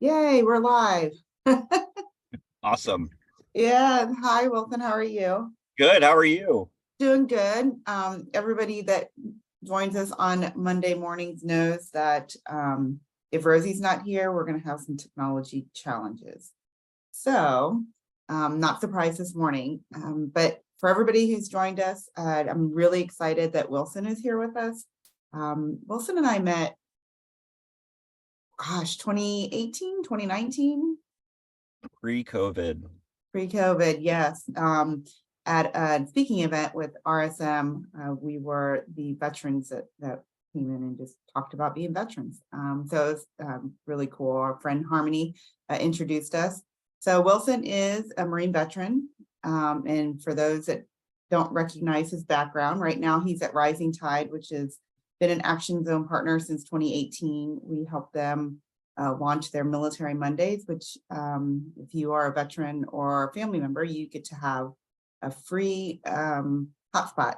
Yay, we're live. Awesome. Yeah. Hi, Wilson. How are you? Good. How are you? Doing good. Everybody that joins us on Monday mornings knows that if Rosie's not here, we're going to have some technology challenges. So, not surprised this morning. But for everybody who's joined us, I'm really excited that Wilson is here with us. Wilson and I met, 2018, 2019. Pre-COVID. Pre-COVID, yes. At a speaking event with RSM, we were the veterans that came in and just talked about being veterans. So it was really cool. Our friend Harmony introduced us. So Wilson is a Marine veteran. And for those that don't recognize his background, right now he's at Rising Tide, which has been an Action Zone partner since 2018. We help them launch their Military Mondays, which if you are a veteran or a family member, you get to have a free hotspot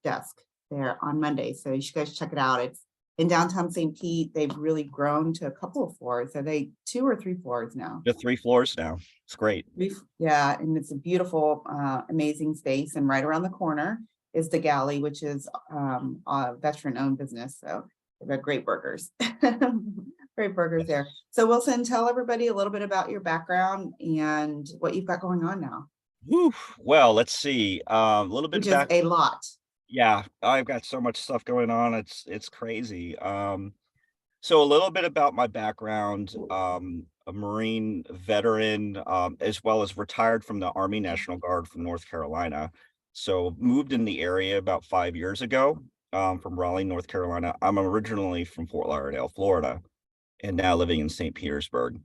desk there on Monday. So you should guys check it out. It's in downtown St. Pete. They've really grown to a couple of floors. Are they 2 or 3 floors now? The 3 floors now. It's great. Yeah, and it's a beautiful, amazing space. And right around the corner is the Galley, which is a veteran-owned business. So they've got great burgers. Great burgers there. So Wilson, tell everybody a little bit about your background and what you've got going on now. Whew. Well, let's see. A little bit Which is a lot. Yeah, I've got so much stuff going on. It's crazy. So a little bit about my background. A Marine veteran, as well as retired from the Army National Guard from North Carolina. So moved in the area about 5 years ago, from Raleigh, North Carolina. I'm originally from Fort Lauderdale, Florida, and now living in St. Petersburg.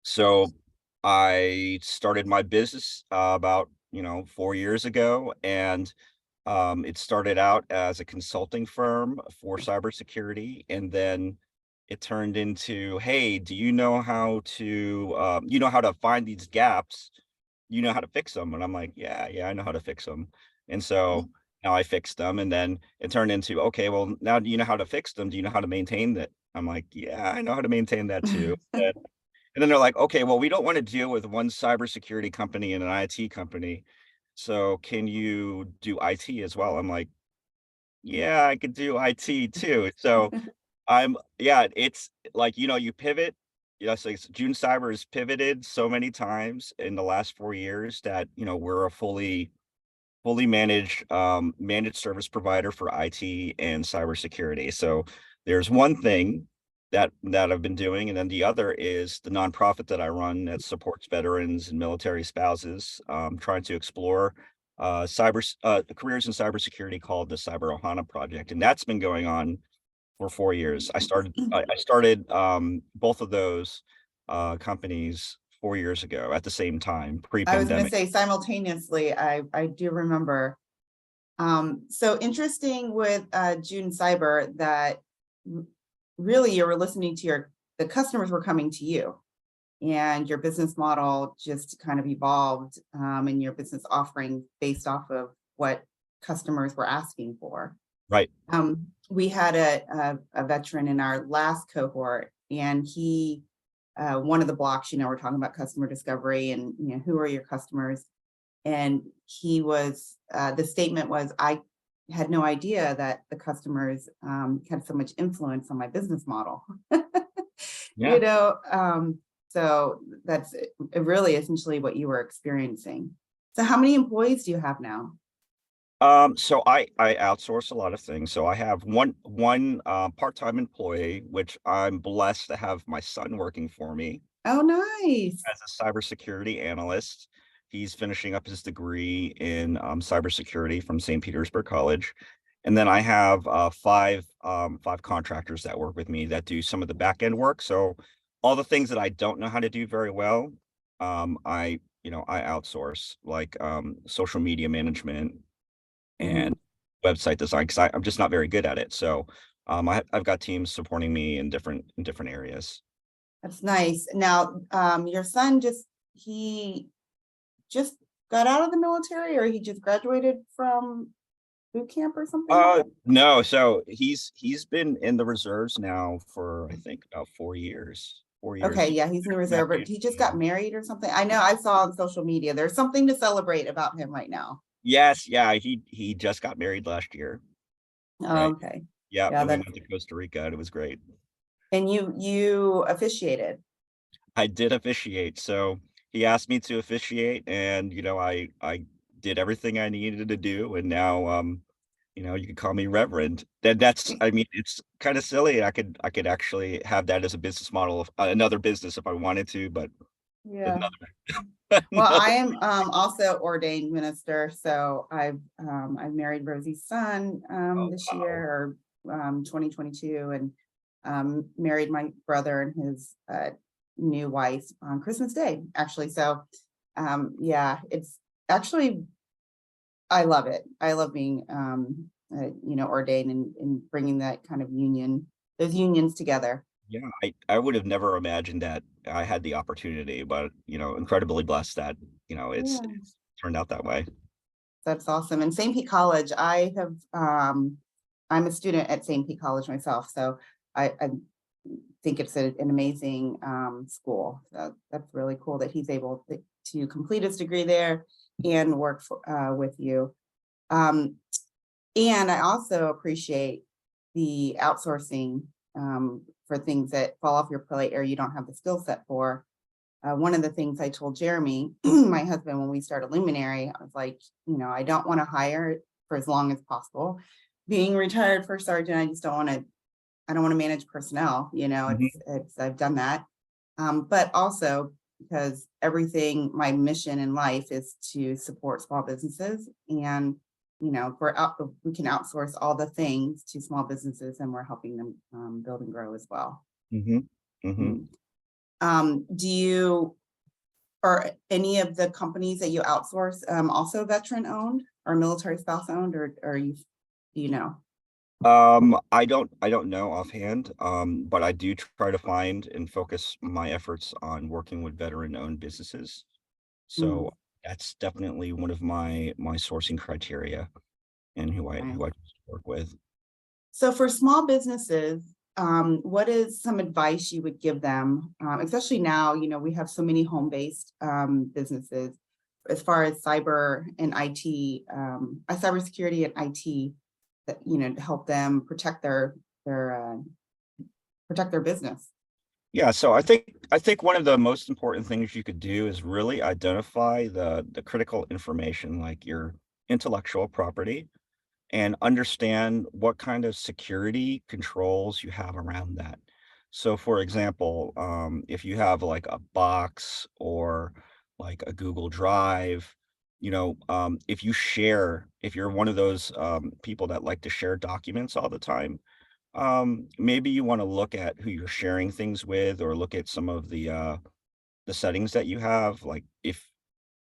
So I started my business about 4 years ago, and it started out as a consulting firm for cybersecurity, and then it turned into, hey, do you know how to how to find these gaps? You know how to fix them? And I'm like, yeah, I know how to fix them. And so now I fixed them, and then it turned into, okay, well, now do you know how to fix them? Do you know how to maintain that? I'm like, yeah, I know how to maintain that too. And then they're like, okay, well, we don't want to deal with one cybersecurity company and an IT company. So can you do IT as well? I'm like, yeah, I could do IT too. So yeah, it's like, you pivot. So June Cyber has pivoted so many times in the last 4 years that, we're a fully managed service provider for IT and cybersecurity. So there's one thing that I've been doing, and then the other is the nonprofit that I run that supports veterans and military spouses, trying to explore careers in cybersecurity, called the Cyber Ohana Project, and that's been going on for 4 years. I started both of those companies 4 years ago at the same time, I was going to pre-pandemic. say simultaneously, I do remember. So interesting with June Cyber that really you were listening to the customers were coming to you, and your business model just kind of evolved in your business offering based off of what customers were asking for. Right. We had a veteran in our last cohort, and he, one of the blocks, we're talking about customer discovery and, who are your customers? And he was, the statement was, I had no idea that the customers had so much influence on my business model. Yeah. So that's really essentially what you were experiencing. So how many employees do you have now? So I outsource a lot of things. So I have one part-time employee, which I'm blessed to have my son working for me Oh, nice. as a cybersecurity analyst. He's finishing up his degree in cybersecurity from St. Petersburg College. And then I have five contractors that work with me that do some of the back end work. So all the things that I don't know how to do very well, I outsource, like social media management and website design, because I'm just not very good at it. So I've got teams supporting me in different areas. That's nice. Now, your son he just got out of the military, or he just graduated from? boot camp or something? No, so he's been in the reserves now for I think about 4 years. 4 years. Okay, yeah, he's in the reserve, but he just got married or something. I know I saw on social media. There's something to celebrate about him right now. Yes, yeah, he just got married last year, right? Okay. Yeah, Yeah, and we that's went to Costa Rica and it was great. and you officiated. I did officiate, so he asked me to officiate and, I did everything I needed to do, and now, you can call me Reverend. That's I mean, it's kinda silly. I could actually have that as a business model of another business if I wanted to, but Yeah. another Well, another I am also ordained minister, so I've married Rosie's son Oh, this wow. year or 2022, and married my brother and his new wife on Christmas Day, actually. So yeah, it's actually I love it. I love being ordained and bringing that kind of those unions together. Yeah, I would have never imagined that I had the opportunity, but, incredibly blessed that, Yeah. it's turned out that way. That's awesome. And St. Pete College, I'm a student at St. Pete College myself, so I think it's an amazing school. So that's really cool that he's able to complete his degree there and work with you. Um, and I also appreciate the outsourcing for things that fall off your plate or you don't have the skill set for. One of the things I told Jeremy, my husband, when we started Luminary, I was like, I don't want to hire for as long as possible. Being retired first sergeant, I don't want to manage personnel, Mhm, I've done that. But also because my mission in life is to support small businesses and, we can outsource all the things to small businesses and we're helping them build and grow as well. mhm, mhm. Mm. Do you Are any of the companies that you outsource also veteran owned or military spouse owned, or do you know? I don't know offhand, but I do try to find and focus my efforts on working with veteran-owned businesses. Mm, So that's definitely one of my sourcing criteria and who I okay. who I work with. So for small businesses, what is some advice you would give them, especially now, we have so many home-based businesses as far as cyber and IT, cybersecurity and IT that, to help them their protect their business. Yeah, so I think one of the most important things you could do is really identify the critical information, like your intellectual property, and understand what kind of security controls you have around that. So, for example, if you have like a box or like a Google Drive, if you're one of those people that like to share documents all the time, maybe you want to look at who you're sharing things with, or look at some of the settings that you have, like if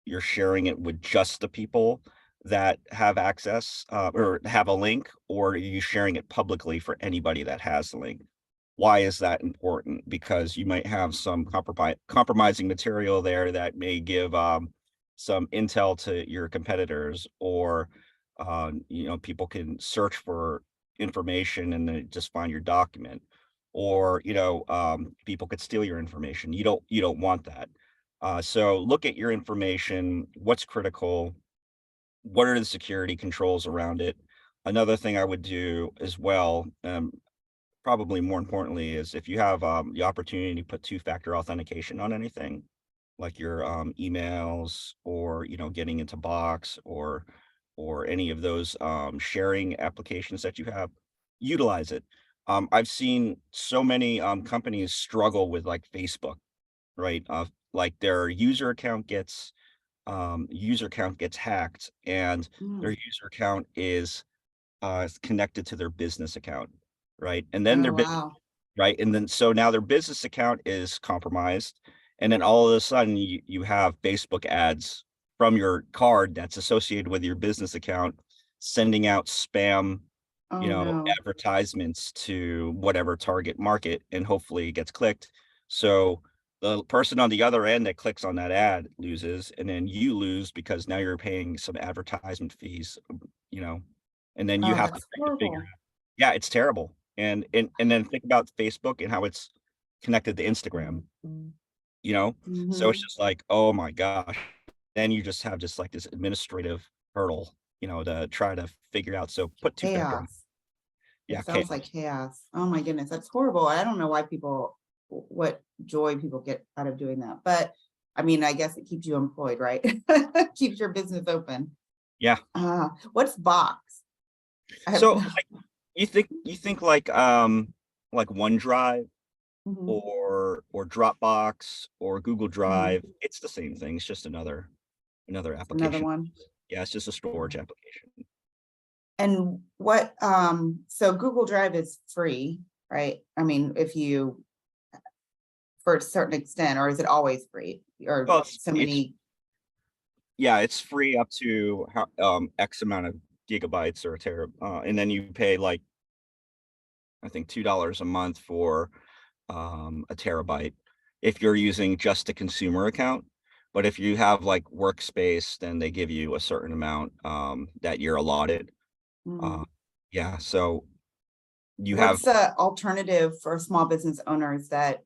you're sharing it with just the people that have access, or have a link, or are you sharing it publicly for anybody that has the link? Why is that important? Because you might have some compromising material there that may give, some intel to your competitors, or, people can search for information and then just find your document, or, people could steal your information. You don't want that. So look at your information, what's critical, what are the security controls around it. Another thing I would do as well, probably more importantly, is if you have the opportunity to put two-factor authentication on anything, like your emails, or getting into Box, or any of those sharing applications that you have, utilize it. I've seen so many companies struggle with like Facebook, right? Like their user account gets hacked, and their Mm. user account is connected to their business account, right? And then Oh, their wow. right, and then so now their business account is compromised, and then all of a sudden you have Facebook ads from your card that's associated with your business account, sending out spam, Oh, no. advertisements to whatever target market, and hopefully it gets clicked. So the person on the other end that clicks on that ad loses, and then you lose because now you're paying some advertisement fees, you know. And then you Oh, have to that's kind of figure horrible. out, yeah, it's terrible. And then think about Facebook and how it's connected to Instagram, you know? So it's Mhm. just like, oh my gosh. Then you just have just like this administrative hurdle, to try to figure out. So put two factor. Chaos. Yeah, It okay. sounds like chaos. Oh my goodness, that's horrible. I don't know why people, what joy people get out of doing that. But I mean, I guess it keeps you employed, right? Keeps your business open. Yeah. What's Box? I have So no. like you think like OneDrive Mhm, or Dropbox or Google mhm. Drive, it's the same thing. It's just another It's another application. one. Yeah, it's just a storage application. And what, so Google Drive is free, right? I mean, if you, for a certain extent, or is it always free? Or Well, so it's many, yeah, it's free up to X amount of gigabytes or a tera, and then you pay like I think $2 a month for a terabyte if you're using just a consumer account. But if you have like workspace, then they give you a certain amount that you're allotted. Uh, mm. yeah, so you have What's the alternative for small business owners that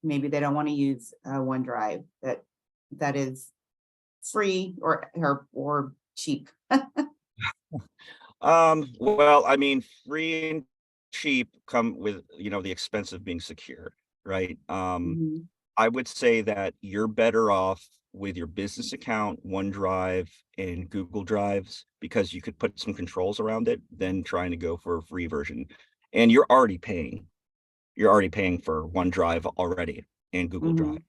maybe they don't want to use OneDrive that is free or cheap? well, I mean, free and cheap come with, the expense of being secure, right? Mhm, I would say that you're better off with your business account, OneDrive, and Google Drives because you could put some controls around it than trying to go for a free version. And you're already paying. You're already paying for OneDrive already and Google Drive, mhm,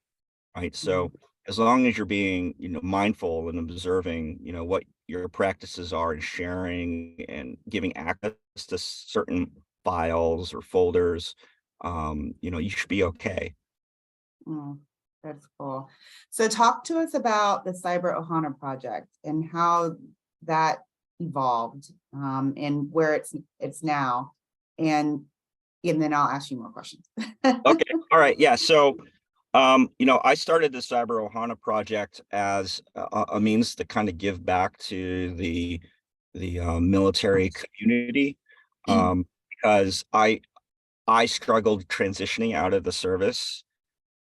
right? mhm, So as long as you're being, mindful and observing, what your practices are and sharing and giving access to certain files or folders, you should be okay. mm. That's cool. So talk to us about the Cyber Ohana project and how that evolved, and where it's now. And and then I'll ask you more questions. Okay. All right. Yeah. So, I started the Cyber Ohana project as a means to kind of give back to the military community, because I struggled transitioning out of the service,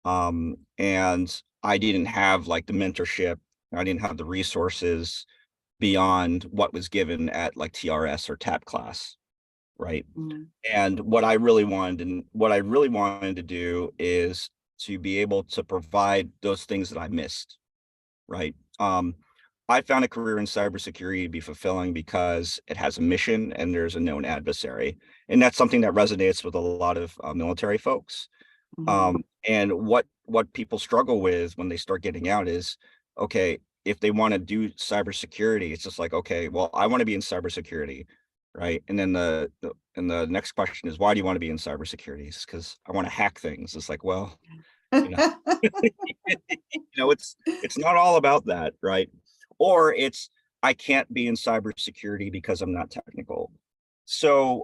and I didn't have like the mentorship, I didn't have the resources beyond what was given at like TRS or TAP class, right? Mm, And what I really wanted to do is to be able to provide those things that I missed, right? I found a career in cybersecurity to be fulfilling because it has a mission and there's a known adversary, and that's something that resonates with a lot of military folks. mhm, And what people struggle with when they start getting out is, okay, if they want to do cybersecurity, it's just like, okay, well, I want to be in cybersecurity, right? And then the next question is, why do you want to be in cybersecurity? It's because I want to hack things. It's like, well, you know, it's not all about that, right? Or it's I can't be in cybersecurity because I'm not technical. So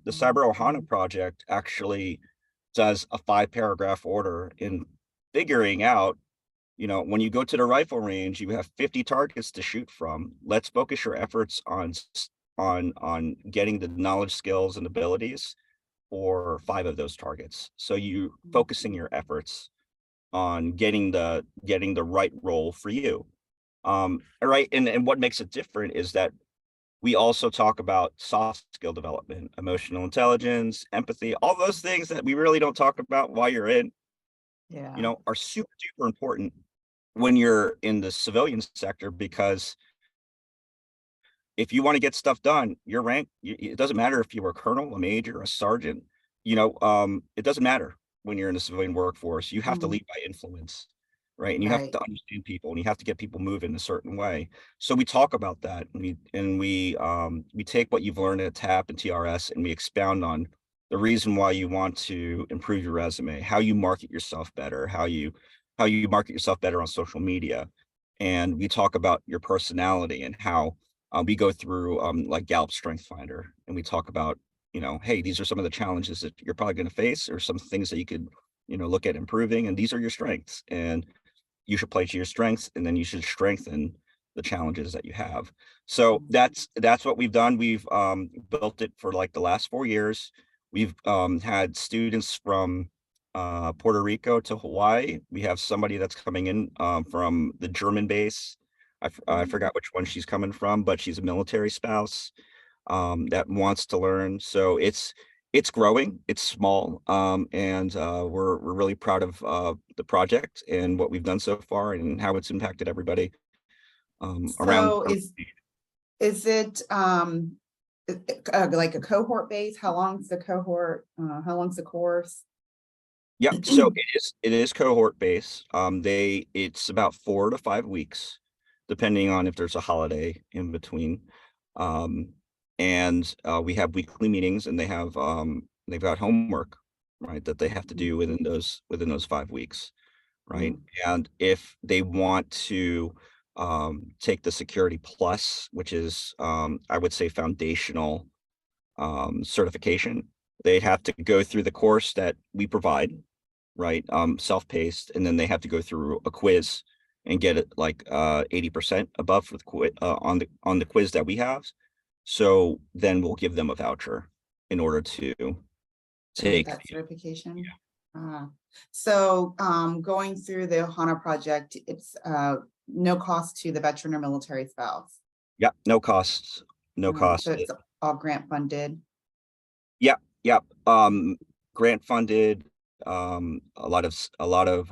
the Cyber Ohana project actually does a 5 paragraph order in figuring out, when you go to the rifle range, you have 50 targets to shoot from. Let's focus your efforts on getting the knowledge, skills, and abilities for 5 of those targets. So you focusing your efforts on getting the right role for you. All right. And what makes it different is that we also talk about soft skill development, emotional intelligence, empathy, all those things that we really don't talk about while you're in, Yeah. are super duper important when you're in the civilian sector, because if you want to get stuff done, your rank, it doesn't matter if you were a colonel, a major, a sergeant, it doesn't matter when you're in the civilian workforce. You have to Mm, lead by influence, right? And you have right. to understand people and you have to get people moving a certain way. So we talk about that, and we take what you've learned at TAP and TRS and we expound on the reason why you want to improve your resume, how you market yourself better, how you market yourself better on social media. And we talk about your personality and how we go through like Gallup Strength Finder, and we talk about, hey, these are some of the challenges that you're probably going to face, or some things that you could, look at improving, and these are your strengths, and you should play to your strengths, and then you should strengthen the challenges that you have. So that's what we've done. We've built it for like the last 4 years. We've had students from Puerto Rico to Hawaii. We have somebody that's coming in from the German base. I forgot which one she's coming from, but she's a military spouse that wants to learn. So it's growing, it's small, and we're really proud of the project and what we've done so far and how it's impacted everybody around. So is it like a cohort base? How long's the cohort? How long's the course? Yeah, so it is cohort based. It's about 4 to 5 weeks, depending on if there's a holiday in between. Um, and we have weekly meetings, and they've got homework, right, that they have to do within those 5 weeks, right? Mm, And if they want to take the Security Plus, which is I would say foundational certification, they'd have to go through the course that we provide, right? Self-paced, and then they have to go through a quiz and get it like 80% above for the quiz on the quiz that we have. So then we'll give them a voucher in order to to get take. that certification? So going through the HANA project, it's no cost to the veteran or military spouse. Yeah, no costs, no So cost. it's all grant funded. Yeah, yeah. Grant funded, a lot of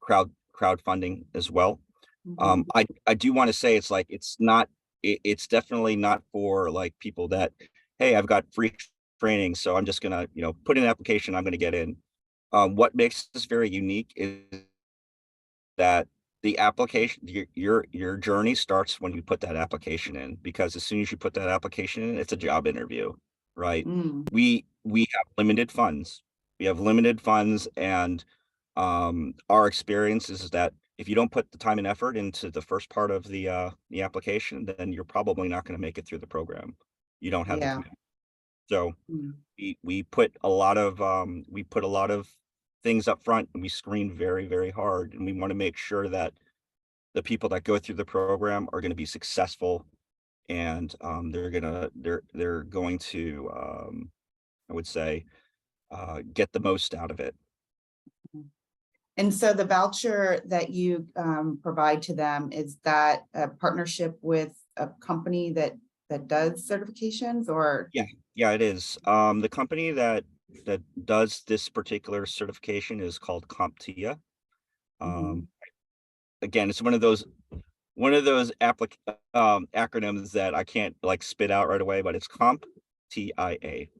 crowdfunding as well. Mhm. I do want to say it's definitely not for like people that, hey, I've got free training, so I'm just gonna, put in an application, I'm gonna get in. What makes this very unique is that the application, your journey starts when you put that application in, because as soon as you put that application in, it's a job interview, right? Mm, We have limited funds. We have limited funds, and our experience is that if you don't put the time and effort into the first part of the application, then you're probably not going to make it through the program. You don't have the yeah. commitment. So Mm, we put a lot of things up front, and we screen very, very hard, and we want to make sure that the people that go through the program are going to be successful, and they're going to I would say get the most out of it. mm. And so the voucher that you provide to them, is that a partnership with a company that does certifications, or? Yeah, yeah, it is. The company that does this particular certification is called CompTIA. Um, Mhm. again, it's one of those acronyms that I can't like spit out right away, but it's CompTIA,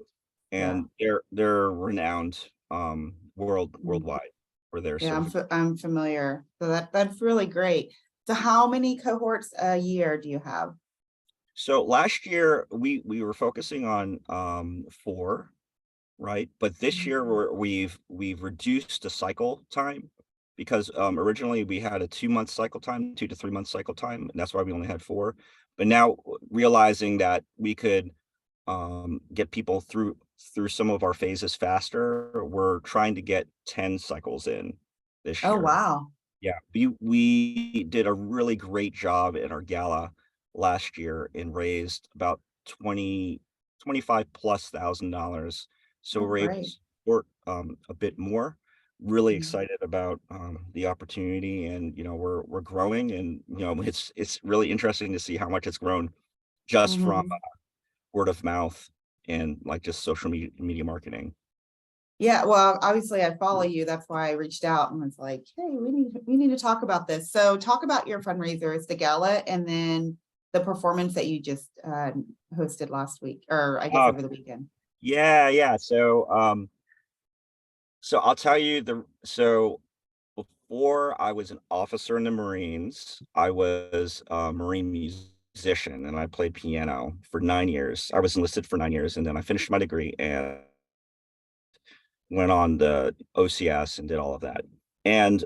Yeah. and they're renowned Mhm. worldwide for their Yeah, certification. I'm familiar. So that's really great. So how many cohorts a year do you have? So last year we were focusing on 4, right? But this year Mhm. we've reduced the cycle time, because originally we had a 2-month cycle time, 2 to 3 month cycle time, and that's why we only had 4. But now realizing that we could get people through some of our phases faster, we're trying to get 10 cycles in this Oh, year. wow. Yeah, we did a really great job in our gala last year and raised about 25 plus $1,000. So Oh, we're able to great. support a bit more. Really Mhm. excited about the opportunity, and we're growing, and it's really interesting to see how much it's grown just from Mhm. word of mouth and like just social media marketing. Yeah, well, obviously I follow you. That's why I reached out and was like, hey, we need to talk about this. So talk about your fundraiser. It's the gala, and then the performance that you just hosted last week, or I guess Oh, over the weekend. yeah, yeah. So I'll tell you so before I was an officer in the Marines, I was a Marine musician, and I played piano for 9 years. I was enlisted for 9 years, and then I finished my degree and went on the OCS and did all of that. And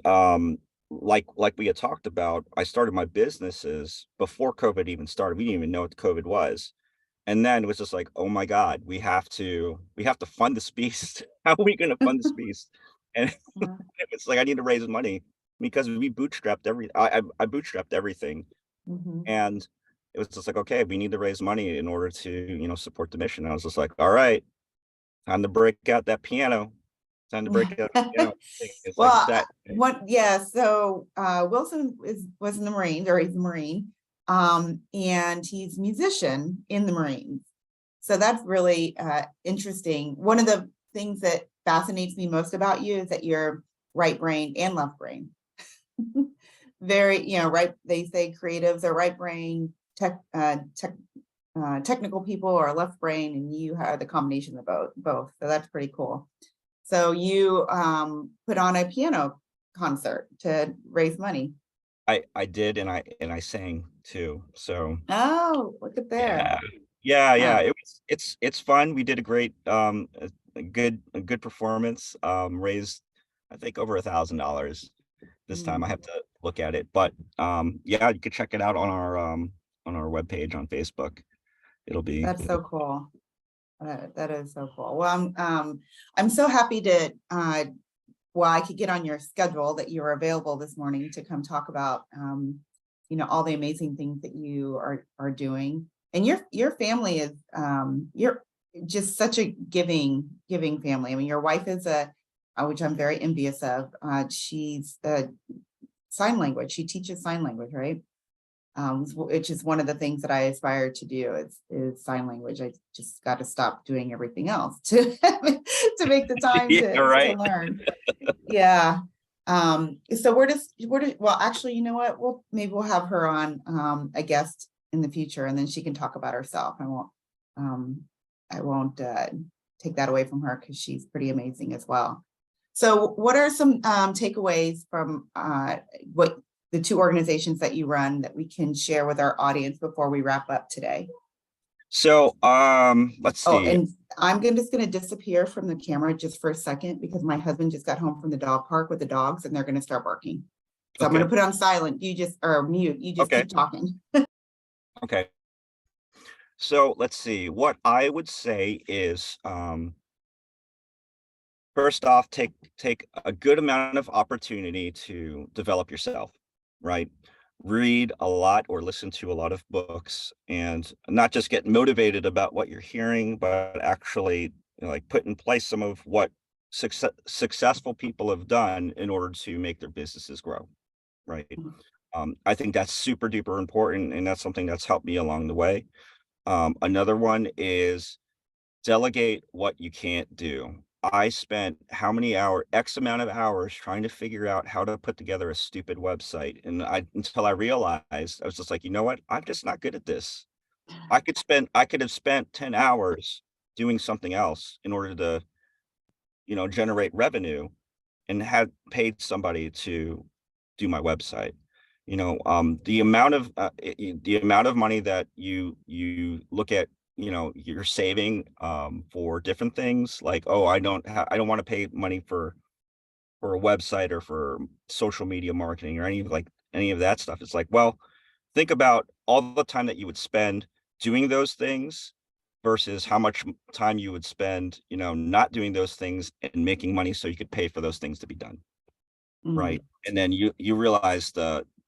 like we had talked about, I started my businesses before COVID even started. We didn't even know what COVID was. And then it was just like, oh my God, we have to fund this beast. How are we gonna fund this beast? And Yeah. it's like I need to raise money because we bootstrapped I bootstrapped everything. Mhm. And it was just like, okay, we need to raise money in order to, support the mission. I was just like, all right, time to break out that piano. Time to Yeah. break out the piano. It's like Well, that. yeah, so Wilson was in the Marines, or he's a Marine, and he's a musician in the Marines. So that's really interesting. One of the things that fascinates me most about you is that you're right brain and left brain. Very, right. They say creatives are right brain, technical people are left brain, and you have the combination of both. So that's pretty cool. So you put on a piano concert to raise money. I did, and I sang too. So Oh, look at there. yeah. Yeah. Wow. It's fun. We did a great a good performance. Raised I think over $1,000 this time. I Mm, have to look at it. But yeah, you could check it out on our webpage on Facebook. that's It'll so cool. That is so cool. Well, I'm so happy to well, I could get on your schedule that you were available this morning to come talk about all the amazing things that you are doing. And your family is you're just such a giving family. I mean, your wife is which I'm very envious of. She's sign language. She teaches sign language, right? Which is one of the things that I aspire to do is sign language. I just got to stop doing everything else to to make the time yeah, to right. learn. Yeah. So well, actually, you know what? Maybe we'll have her on a guest in the future, and then she can talk about herself. Um I won't take that away from her because she's pretty amazing as well. So what are some takeaways from what the two organizations that you run that we can share with our audience before we wrap up today? So let's Oh, see. and just going to disappear from the camera just for a second because my husband just got home from the dog park with the dogs and they're going to start barking. So I'm going Okay. to put on silent. Or mute. You just Okay. keep talking. Okay. So let's see. What I would say is first off, take a good amount of opportunity to develop yourself, right? Read a lot or listen to a lot of books and not just get motivated about what you're hearing, but actually like put in place some of what successful people have done in order to make their businesses grow, right? I think that's super duper important, and that's something that's helped me along the way. Another one is delegate what you can't do. I spent how many X amount of hours trying to figure out how to put together a stupid website. And until I realized, I was just like, you know what? I'm just not good at this. I could have spent 10 hours doing something else in order to, generate revenue and had paid somebody to do my website. The amount of money that you look at, you're saving for different things like, oh, I don't want to pay money for a website or for social media marketing or any of that stuff. It's like, well, think about all the time that you would spend doing those things versus how much time you would spend, not doing those things and making money so you could pay for those things to be done. Mm, Right. And then you realize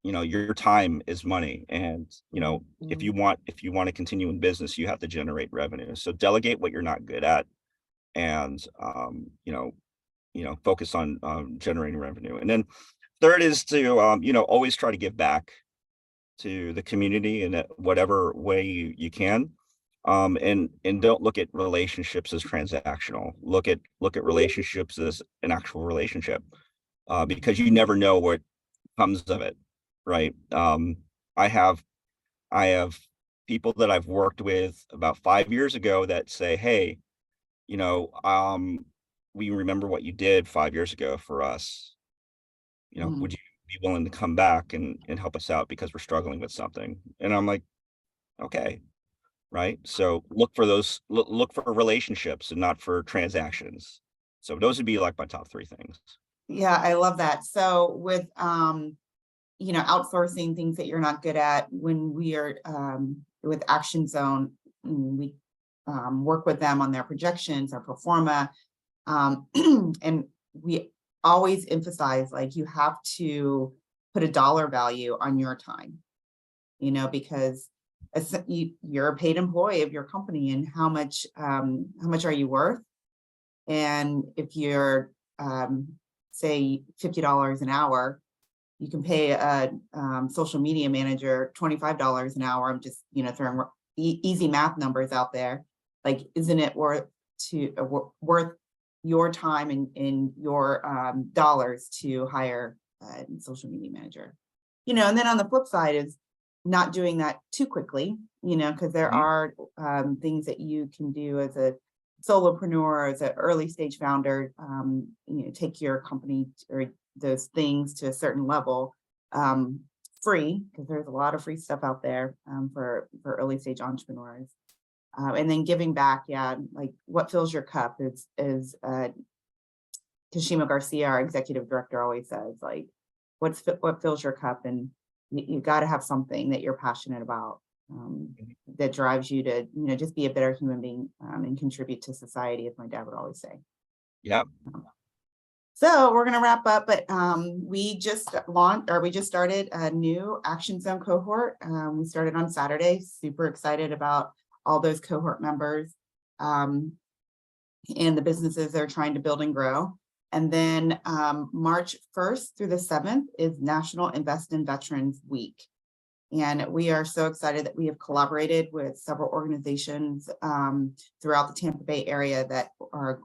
your time is money. And, mm, if you want to continue in business, you have to generate revenue. So delegate what you're not good at and focus on generating revenue. And then third is to always try to give back to the community in whatever way you can. And don't look at relationships as transactional. Look at relationships as an actual relationship, because you never know what comes of it, right? I have I have people that I've worked with about 5 years ago that say, "Hey, you know, um, we remember what you did 5 years ago for us. Would mm. you be willing to come back and help us out because we're struggling with something?" And I'm like, "Okay." Right? So look for relationships and not for transactions. So those would be like my top three things. Yeah, I love that. So with outsourcing things that you're not good at, when we are with Action Zone, we work with them on their projections, our performa, and we always emphasize like you have to put a dollar value on your time. because you're a paid employee of your company, and how much are you worth? And if you're, say $50 an hour, you can pay a social media manager $25 an hour. I'm just, throwing easy math numbers out there. Like, isn't it worth your time and your dollars to hire a social media manager? And then on the flip side is not doing that too quickly, because there are things that you can do as a solopreneur, as an early stage founder, take your company or those things to a certain level, free, because there's a lot of free stuff out there for early stage entrepreneurs. And then giving back, like what fills your cup is Kashima Garcia, our executive director, always says, like, what fills your cup, and you got to have something that you're passionate about, that drives you to, just be a better human being, and contribute to society, as my dad would always say. Yep. So we're going to wrap up, but we just started a new Action Zone cohort. We started on Saturday. Super excited about all those cohort members, and the businesses they're trying to build and grow. And then March 1st through the 7th is National Invest in Veterans Week. And we are so excited that we have collaborated with several organizations throughout the Tampa Bay area that are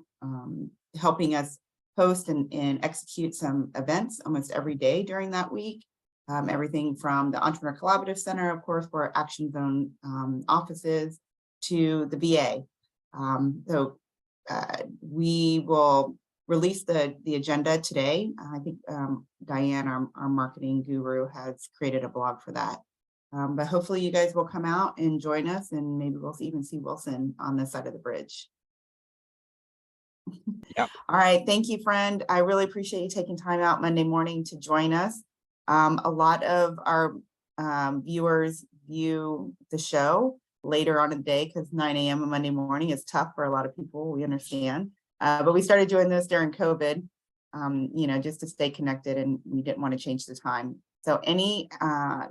helping us host and execute some events almost every day during that week. Everything from the Entrepreneur Collaborative Center, of course, for Action Zone offices, to the VA. So we will release the agenda today. I think Diane, our marketing guru, has created a blog for that. But hopefully you guys will come out and join us, and maybe we'll even see Wilson on this side of the bridge. Yep. All right. Thank you, friend. I really appreciate you taking time out Monday morning to join us. A lot of our viewers view the show later on in the day because 9 a.m. on Monday morning is tough for a lot of people. We understand. But we started doing this during COVID, just to stay connected, and we didn't want to change the time. So any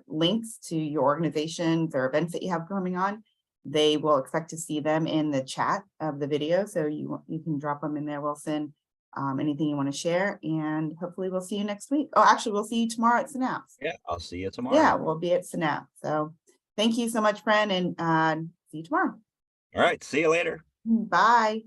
links to your organizations or events that you have coming on, they will expect to see them in the chat of the video. So you can drop them in there, Wilson, anything you want to share, and hopefully we'll see you next week. Oh, actually, we'll see you tomorrow at Synapse. Yeah, I'll see you tomorrow. Yeah, we'll be at Synapse. So thank you so much, friend, and see you tomorrow. All right, see you later. Bye.